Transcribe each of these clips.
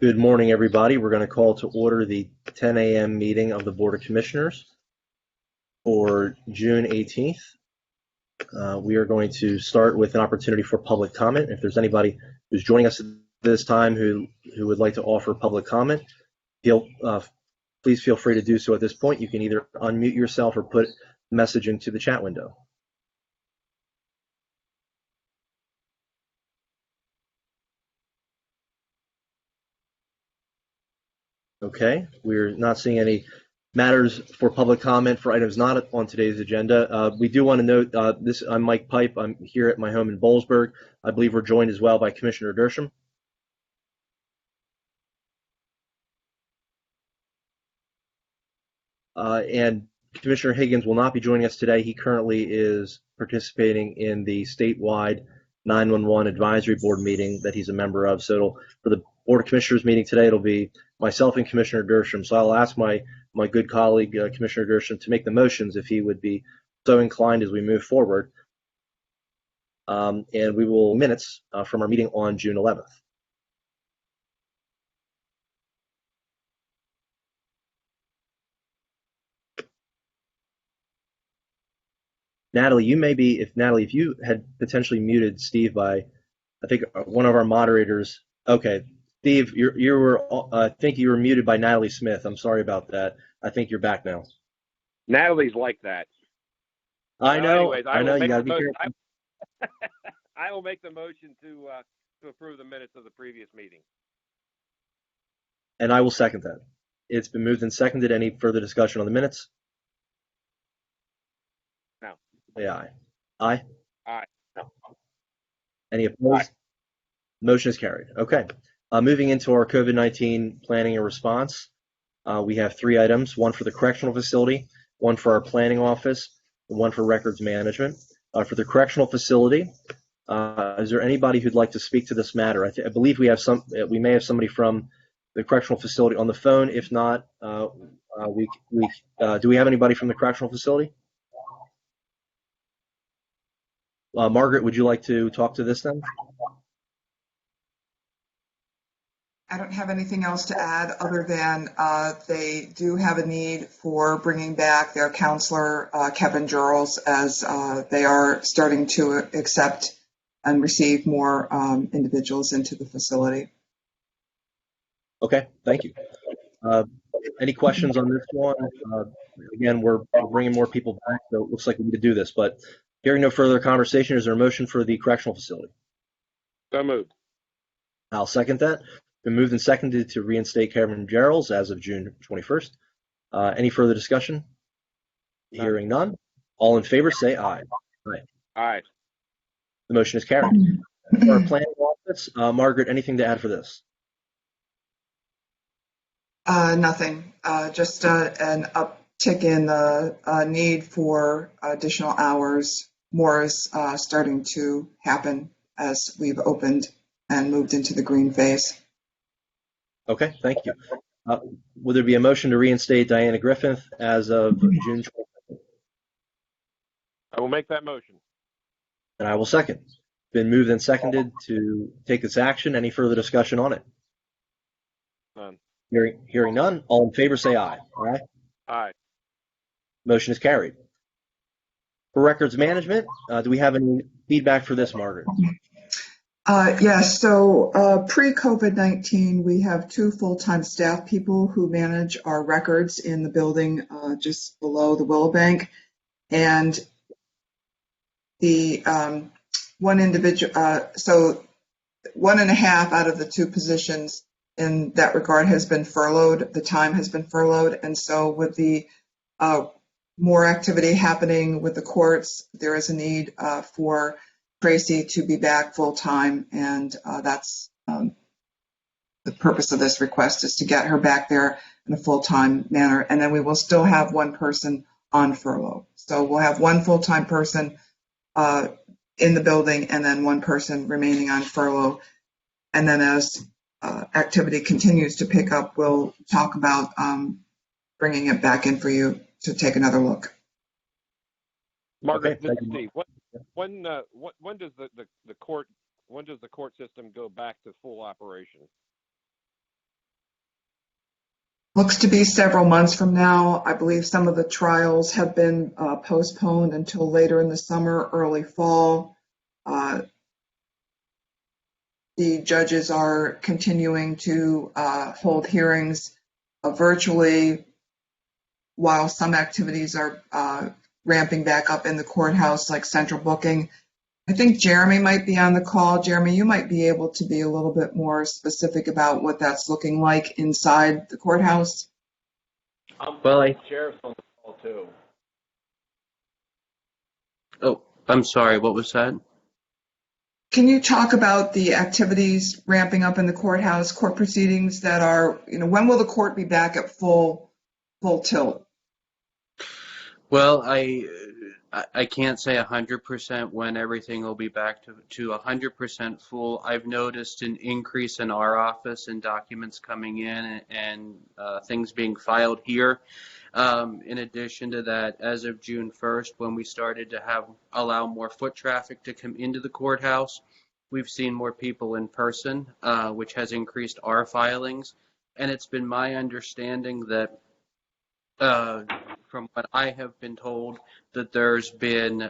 Good morning, everybody. We're going to call to order the 10 a.m. meeting of the Board of Commissioners for June 18th. We are going to start with an opportunity for public comment. If there's anybody who's joining us at this time who would like to offer public comment, please feel free to do so at this point. You can either unmute yourself or put a message into the chat window. Okay, we're not seeing any matters for public comment for items not on today's agenda. We do want to note I'm Mike Pipe. I'm here at my home in Boalsburg. I believe we're joined as well by Commissioner Dersham. And Commissioner Higgins will not be joining us today. He currently is participating in the statewide 911 advisory board meeting that he's a member of. So for the Board of Commissioners meeting today, it'll be myself and Commissioner Dersham. So I'll ask my good colleague, Commissioner Dersham, to make the motions if he would be so inclined as we move forward. And we will minutes from our meeting on June 11th. Natalie, if you had potentially muted Steve by, I think one of our moderators. Okay, Steve, you were, I think you were muted by Natalie Smith. I'm sorry about that. I think you're back now. Natalie's like that. I know. Anyways, I know. You got to be careful. I will make the motion to approve the minutes of the previous meeting. And I will second that. It's been moved and seconded. Any further discussion on the minutes? No. Say aye. Aye? Aye. No. Any opposed? Aye. Motion is carried. Okay. Moving into our COVID-19 planning and response, we have 3 items, one for the correctional facility, one for our planning office, and one for records management. For the correctional facility, is there anybody who'd like to speak to this matter? I believe we may have somebody from the correctional facility on the phone. If not, do we have anybody from the correctional facility? Margaret, would you like to talk to this then? I don't have anything else to add other than they do have a need for bringing back their counselor, Kevin Jarls, as they are starting to accept and receive more individuals into the facility. Okay, thank you. Any questions on this one? Again, we're bringing more people back, so it looks like we need to do this. But hearing no further conversation, is there a motion for the correctional facility? So moved. I'll second that. Been moved and seconded to reinstate Kevin Jarls as of June 21st. Any further discussion? None. Hearing none. All in favor, say aye. Aye. Aye. The motion is carried. For our planning office, Margaret, anything to add for this? Nothing. Just an uptick in the need for additional hours. More is starting to happen as we've opened and moved into the green phase. Okay, thank you. Would there be a motion to reinstate Diana Griffith as of June 20th? I will make that motion. And I will second. Been moved and seconded to take this action. Any further discussion on it? None. Hearing none. All in favor, say aye. Aye. Aye. Motion is carried. For records management, do we have any feedback for this, Margaret? Yes, so pre-COVID-19, we have 2 full-time staff people who manage our records in the building just below the Willow Bank. And the one individual, so 1.5 out of the 2 positions in that regard has been furloughed. The time has been furloughed. And so with the more activity happening with the courts, there is a need for Tracy to be back full time, and that's the purpose of this request, is to get her back there in a full-time manner. And then we will still have 1 person on furlough. So we'll have 1 full-time person in the building and then 1 person remaining on furlough. And then as activity continues to pick up, we'll talk about bringing it back in for you to take another look. Margaret, Okay, this is Steve. When does the court system go back to full operation? Looks to be several months from now. I believe some of the trials have been postponed until later in the summer, early fall. Uh, the judges are continuing to hold hearings virtually, while some activities are ramping back up in the courthouse, like central booking. I think Jeremy might be on the call. Jeremy, you might be able to be a little bit more specific about what that's looking like inside the courthouse. Well, Sheriff's on the call too. oh, I'm sorry, what was that? Can you talk about the activities ramping up in the courthouse, court proceedings that are, when will the court be back at full tilt? Well, I can't say 100% when everything will be back to 100% full. I've noticed an increase in our office and documents coming in and things being filed here. In addition to that, as of June 1st, when we started to allow more foot traffic to come into the courthouse, we've seen more people in person, which has increased our filings. And it's been my understanding that from what I have been told, that there's been,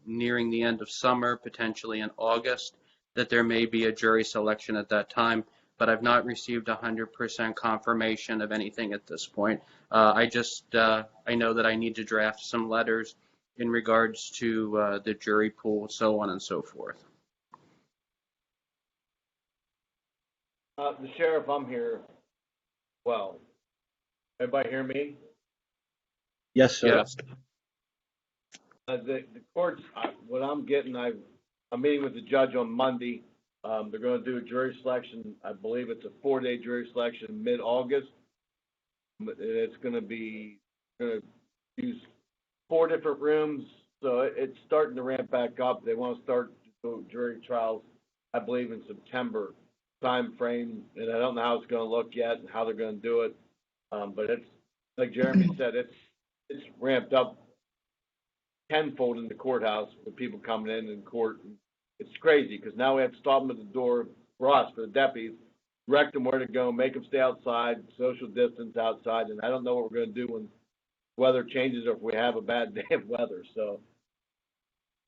nearing the end of summer, potentially in August, that there may be a jury selection at that time, but I've not received 100% confirmation of anything at this point. I know that I need to draft some letters in regards to the jury pool, so on and so forth. The sheriff, I'm here. Well, everybody hear me? Yes, sir. Yes. The courts, what I'm getting, I'm meeting with the judge on Monday. They're going to do a jury selection. I believe it's a 4-day jury selection mid-August. It's going to use 4 different rooms, so it's starting to ramp back up. They want to start jury trials, I believe, in September time frame, and I don't know how it's going to look yet and how they're going to do it. But it's like Jeremy said, it's ramped up tenfold in the courthouse with people coming in court. It's crazy because now we have to stop them at the door for us, for the deputies, direct them where to go, make them stay outside, social distance outside, and I don't know what we're going to do when weather changes or if we have a bad day of weather. So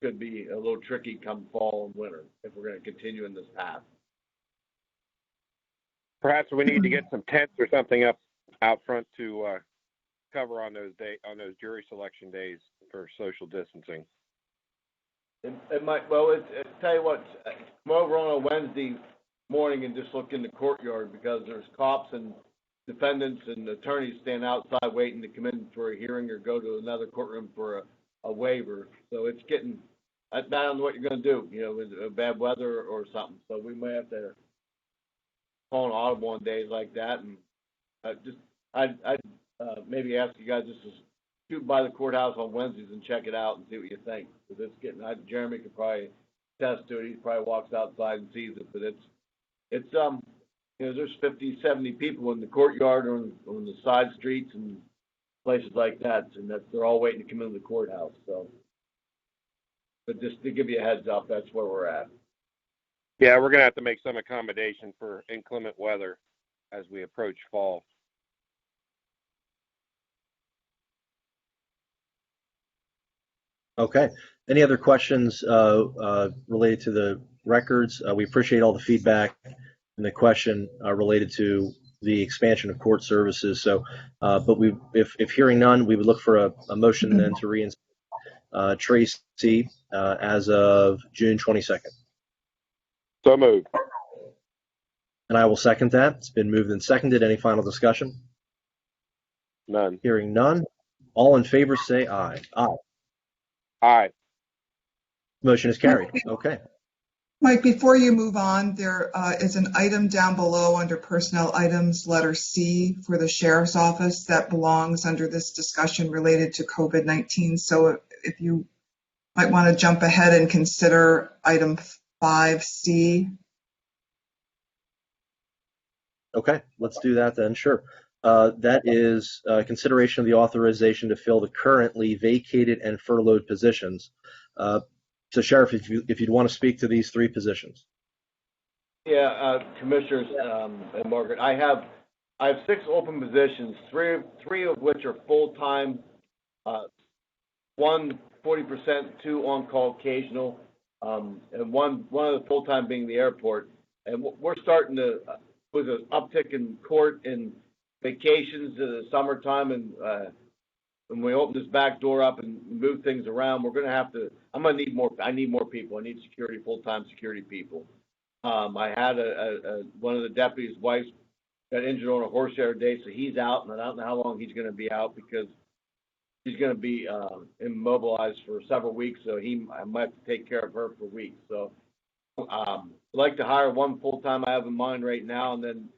it could be a little tricky come fall and winter if we're going to continue in this path. Perhaps we need to get some tents or something up out front to cover on those jury selection days for social distancing. It might. Well, tell you what. Come over on a Wednesday morning and just look in the courtyard because there's cops and defendants and attorneys standing outside waiting to come in for a hearing or go to another courtroom for a waiver. So it's getting. I don't know what you're going to do. With bad weather or something. So we may have to call an audible on days like that, and I'd maybe ask you guys just to shoot by the courthouse on Wednesdays and check it out and see what you think. Because it's getting. Jeremy could probably attest to it. He probably walks outside and sees it, but it's there's 50, 70 people in the courtyard or on the side streets and places like that, and they're all waiting to come into the courthouse. So, but just to give you a heads up, that's where we're at. Yeah, we're going to have to make some accommodation for inclement weather as we approach fall. Okay. Any other questions related to the records? We appreciate all the feedback and the question related to the expansion of court services. So, but if hearing none, we would look for a motion then to reinstate Tracy as of June 22nd. So moved. And I will second that. It's been moved and seconded. Any final discussion? None. Hearing none. All in favor say aye. Aye. Aye. Motion is carried. Okay. Mike, before you move on, there is an item down below under personnel items, letter C for the sheriff's office that belongs under this discussion related to COVID-19. So if you might want to jump ahead and consider item 5C. Okay, let's do that then. Sure. That is consideration of the authorization to fill the currently vacated and furloughed positions. So, Sheriff, if you'd want to speak to these 3 positions. Yeah, Commissioners and Margaret, I have I have 6 open positions, three of which are full-time, one 40%, 2 on-call occasional, and one of the full-time being the airport. And we're starting to, with an uptick in court and vacations in the summertime, and when we open this back door up and move things around, we're going to have to, I need more people. I need security, full-time security people. I had one of the deputies' wives got injured on a horsehair day, so he's out, and I don't know how long he's going to be out because he's going to be immobilized for several weeks, so I might have to take care of her for weeks. So I'd like to hire one full-time I have in mind right now, and then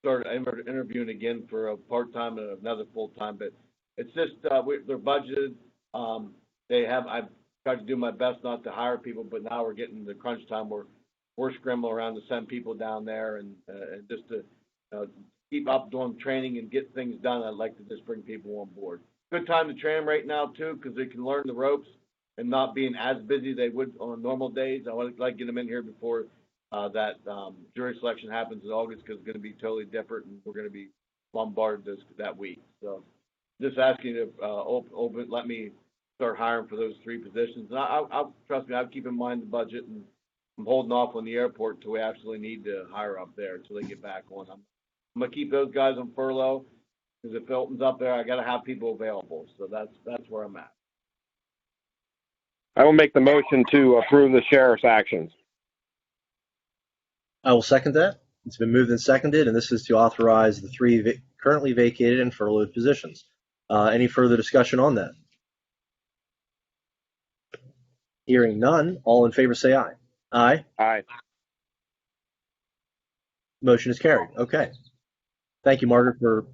start interviewing again for a part-time and another full-time. But it's just they're budgeted. I've tried to do my best not to hire people, but now we're getting the crunch time where we're scrambling around to send people down there, and just to keep up doing training and get things done. I'd like to just bring people on board. Good time to train them right now too, because they can learn the ropes and not being as busy they would on normal days. I would like to get them in here before that jury selection happens in August, because it's going to be totally different, and we're going to be bombarded that week. So just asking you to let me start hiring for those 3 positions. And I'll trust me, I'll keep in mind the budget, and I'm holding off on the airport until we absolutely need to hire up there until they get back on. I'm going to keep those guys on furlough, because if Hilton's up there, I got to have people available. So that's where I'm at. I will make the motion to approve the sheriff's actions. I will second that. It's been moved and seconded, and this is to authorize the 3 currently vacated and furloughed positions. Any further discussion on that? Hearing none, all in favor say aye. Aye. Aye. Motion is carried. Okay. Thank you, Margaret, for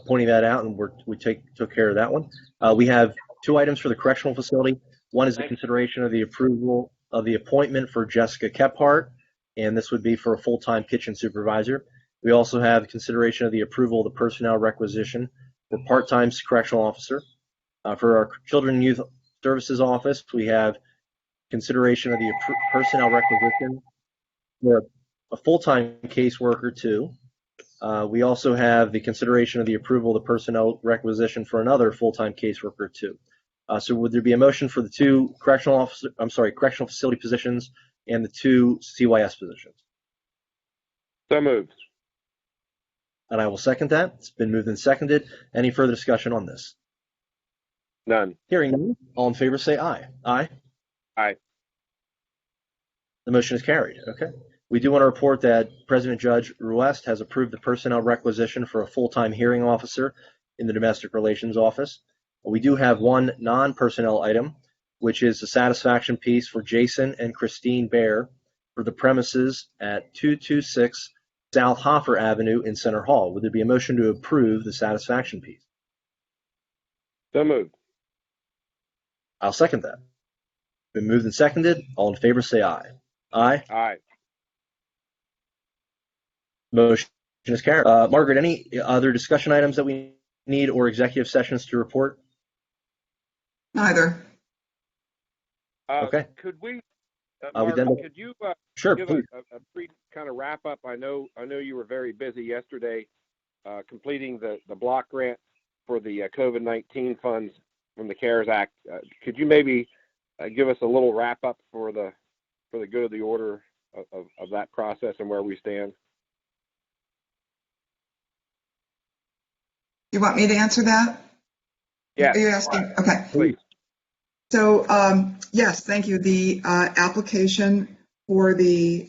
pointing that out, and we took care of that one. We have 2 items for the correctional facility. One is the consideration of the approval of the appointment for Jessica Kephart, and this would be for a full-time kitchen supervisor. We also have consideration of the approval of the personnel requisition for part-time correctional officer. For our Children and Youth Services Office, we have consideration of the personnel requisition for a full-time caseworker too. We also have the consideration of the approval of the personnel requisition for another full-time caseworker too. So would there be a motion for the 2 correctional facility positions and the 2 CYS positions? So moved. And I will second that. It's been moved and seconded. Any further discussion on this? None. Hearing none, all in favor say aye. Aye. Aye. The motion is carried. Okay. We do want to report that President Judge Ruest has approved the personnel requisition for a full-time hearing officer in the Domestic Relations Office. We do have one non-personnel item, which is the satisfaction piece for Jason and Christine Baer for the premises at 226 South Hoffer Avenue in Center Hall. Would there be a motion to approve the satisfaction piece? So moved. I'll second that. Been moved and seconded. All in favor say aye. Aye. Aye. Motion is carried. Margaret, any other discussion items that we need or executive sessions to report? Neither. Okay. Could we, Mark, could you Sure, give please. a brief kind of wrap up? I know you were very busy yesterday completing the block grant for the COVID-19 funds from the CARES Act. Could you maybe give us a little wrap up for the good of the order of that process and where we stand? You want me to answer that? Yeah. Are you asking? Okay. Please. So, yes, thank you. The application for the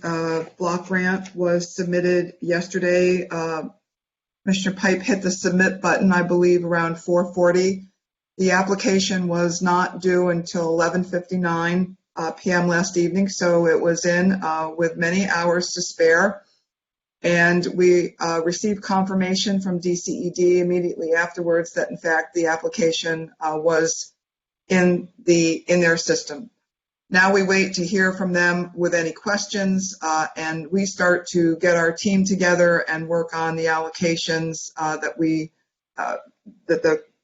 block grant was submitted yesterday. Commissioner Pipe hit the submit button, I believe, around 4:40. The application was not due until 11:59 p.m. last evening, so it was in with many hours to spare. And we received confirmation from DCED immediately afterwards that, in fact, the application was in their system. Now we wait to hear from them with any questions, and we start to get our team together and work on the allocations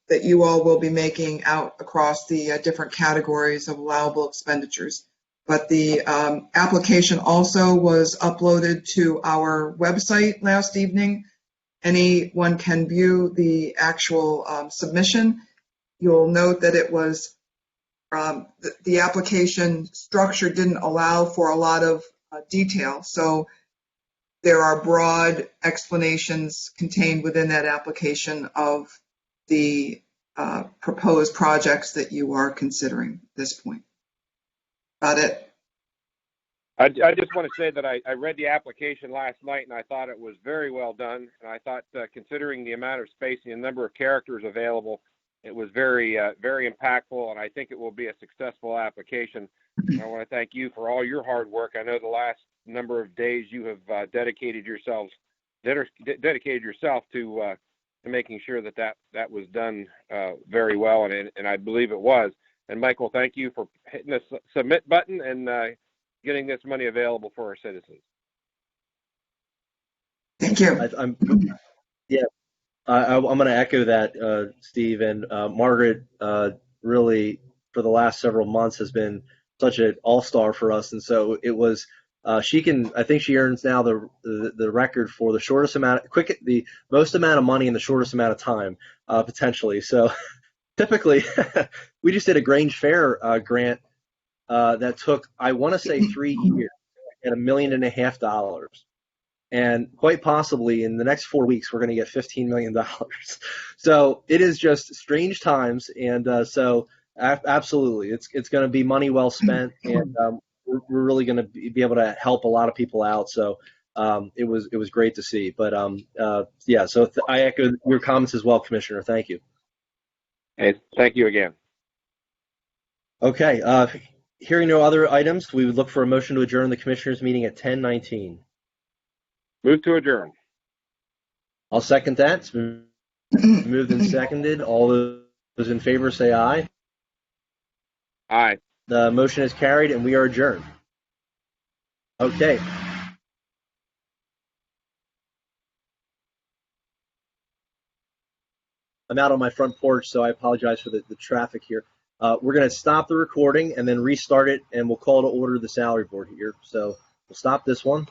that you all will be making out across the different categories of allowable expenditures. But the application also was uploaded to our website last evening, anyone can view the actual submission. You'll note that it was the application structure didn't allow for a lot of detail. So there are broad explanations contained within that application of the proposed projects that you are considering at this point. Got it? I just want to say that I read the application last night and I thought it was very well done. And I thought, considering the amount of space and the number of characters available, it was very, very impactful. And I think it will be a successful application. And I want to thank you for all your hard work. I know the last number of days you have dedicated yourself to making sure that was done very well, and I believe it was. And Michael, thank you for hitting the submit button and getting this money available for our citizens. Thank you. I'm going to echo that, Steve, and Margaret really for the last several months has been such an all-star for us, and so it was. I think she earns now the record for the most amount of money in the shortest amount of time, potentially. So typically, we just did a Grange Fair grant that took, I want to say, 3 years at $1.5 million. And quite possibly in the next 4 weeks, we're going to get $15 million. So it is just strange times. And so absolutely, it's going to be money well spent. And we're really going to be able to help a lot of people out. So it was great to see. But yeah, so I echo your comments as well, Commissioner. Thank you. Hey, thank you again. Okay. Hearing no other items, we would look for a motion to adjourn the Commissioners' meeting at 10:19. Move to adjourn. I'll second that. It's been moved and seconded. All those in favor say aye. Aye. The motion is carried, and we are adjourned. Okay. I'm out on my front porch, so I apologize for the traffic here. We're going to stop the recording and then restart it, and we'll call to order the salary board here. So we'll stop this one.